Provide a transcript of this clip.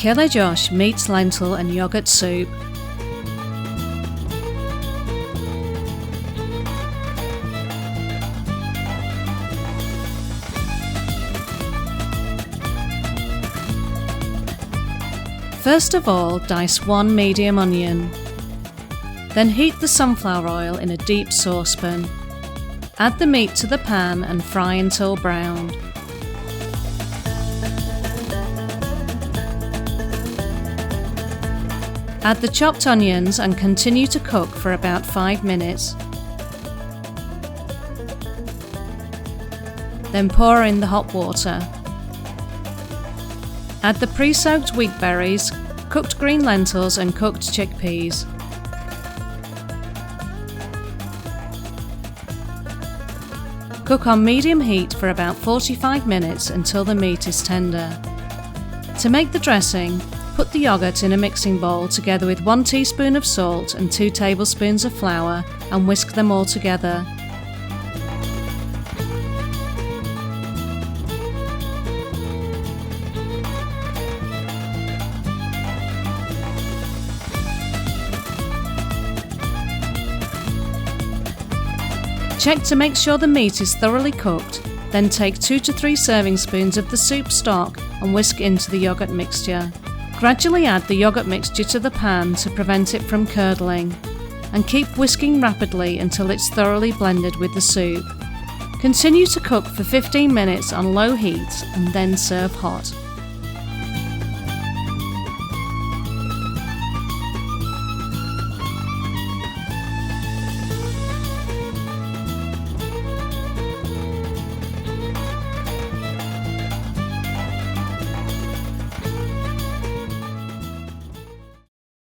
Kelecoş meat, lentil and yoghurt soup. First of all, dice 1 medium onion. Then heat the sunflower oil in a deep saucepan. Add the meat to the pan and fry until brown. Add the chopped onions and continue to cook for about 5 minutes. Then pour in the hot water. Add the pre-soaked wheat berries, cooked green lentils and cooked chickpeas. Cook on medium heat for about 45 minutes until the meat is tender. To make the dressing, put the yoghurt in a mixing bowl together with 1 teaspoon of salt and 2 tablespoons of flour and whisk them all together. Check to make sure the meat is thoroughly cooked, then take 2 to 3 serving spoons of the soup stock and whisk into the yoghurt mixture. Gradually add the yoghurt mixture to the pan to prevent it from curdling, and keep whisking rapidly until it's thoroughly blended with the soup. Continue to cook for 15 minutes on low heat and then serve hot.